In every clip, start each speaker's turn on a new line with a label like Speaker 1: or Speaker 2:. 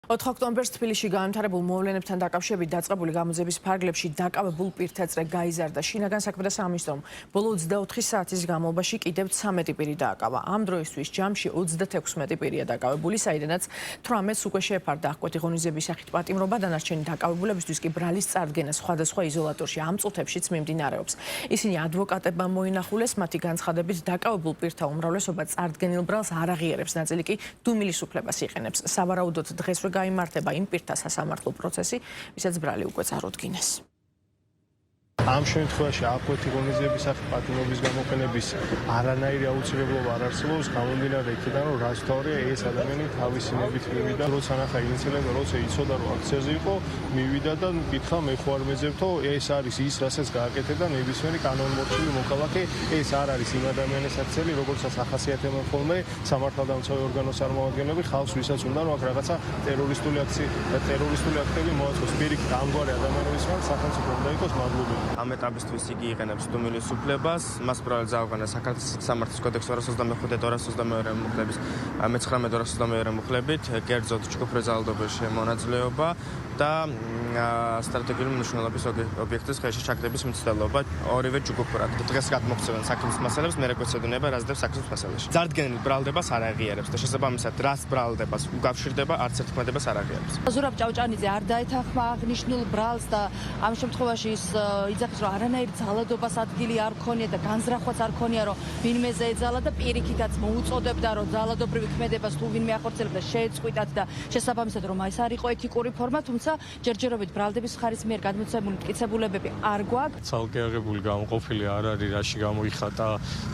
Speaker 1: 4 ოქტომბერს თბილისში განვითარებულ მოვლენებთან დაკავშირებით დაწყებული გამოძიების ფარგლებში დაკავებულ პირთა წრე გაიზარდა. შინაგან საქმეთა სამინისტრომ ბოლო 24 საათის განმავლობაში კიდევ 13 პირი დააკავა. ამ დროისთვის ჯამში 36 პირია დაკავებული, საიდანაც 18-ს უკვე შეეფარდა აღკვეთი ღონისძიების სახით პატიმრობა, დანარჩენი დაკავებულებისთვის კი ბრალის წარდგენა სხვადასხვა იზოლატორში ამ წუთებშიც მიმდინარეობს. ისინი ადვოკატებმა მოინახულეს, მათი განცხადებით დაკავებულ პირთა უმრავლესობა წარდგენილ ბრალს არ აღიარებს, ნაწილი კი დუმილის უფლებას იყენებს. სავარაუდოდ დღეს გაიმართება იმ პირთა სასამართლო პროცესი, ვისაც ბრალი უკვე წარუდგინეს.
Speaker 2: ამ შემთხვევაში აღკვეთი ღონისძიების სახით პატიმრობის გამოყენების არანაირი აუცილებლობა არ არსებობს, გამომდინარე იქიდან, რომ რაც თავია ეს ადამიანი თავისი ნებით მივიდა, როცა ნახა ინციდენტი, როცა იცოდა, რომ აქციაზე იყო, მივიდა და მკითხა, მე ხო არ მეძებთო, ეს არის ის, რასაც გააკეთებდა ნებისმიერი კანონმორჩილი მოქალაქე, ეს არ არის იმ ადამიანის აქციელი, როგორცაც ახასიათებენ ხოლმე სამართალდამცავი ორგანოს წარმომადგენლები, ხალხს ვისაც უნდა რომ აქ რაღაცა ტერორისტული აქტები მოაწყოს. პირიქით ამგვარი ადამიანების მიმართ სახელმწიფო უნდა იყოს მადლობელი.
Speaker 3: ამ ეტაპისთვის იგი იყენებს დუმილის უფლებას, მას ბრალი წაუყენა საქართველოს სამართლის კოდექსის 225-222 მუხლების 19-222 მუხლებით, კერძოდ ჯგუფური ძალადობის მონაწილეობა და სტრატეგიული მნიშვნელობის ობიექტის ხელში ჩაგდების მცდელობა ორივე ჯგუფურად. დღეს გადმოგვცემენ საქმის მასალებს, მე რეკვესიოდუნება რაზდებს საქმის მასალაში. წარდგენილ ბრალდებას არ აღიარებს და შესაბამისად რას ბრალდებას უკავშირდება, არც ერთ ქმედებას არ აღიარებს.
Speaker 4: ზურაბ ჭავჭანიძე არ დაეთანხმა აღნიშნულ ბრალს და ამ შემთხვევაში ის იძახის, რომ არანაირ ძალადობას ადგილი არ ქონია და განზრახვაც არ ქონია, რომ ვინმეზე ეძალა და პირიქითაც მოუწოდებდა, რომ ძალადობრივი ქმედებას თუ ვინმე ახორციელებდა შეეწყვიტათ და შესაბამისად რომ ეს არ იყო ეთიკური ფორმა, თუმცა ჯერჯერობით ბრალდების ხარის მიერ გადმოცემული მტკიცებულებები არ გვაქვს.
Speaker 5: ცალკე აღებული გამოყოფილი არ არის, რაში გამოიხატა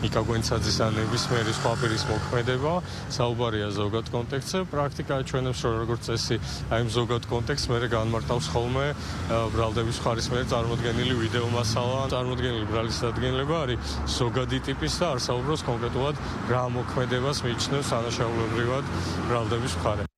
Speaker 5: ნიკა გვენცაძის ან ნებისმიერი სხვა პირის მოქმედება, საუბარია ზოგად კონტექსტზე. პრაქტიკა ჩვენებს, რომ როგორც წესი, აი ამ ზოგად კონტექსტს მე განმარტავს ხოლმე ბრალდების ხარის მიერ წარმოდგენილი ვიდეო მასალა. წარმოდგენილი ბრალის დადგენილება არის ზოგადი ტიპის და არ საუბრობს კონკრეტულად რა მოქმედებას მიიჩნევს ანაშაულებრივად ბრალდების მხარე.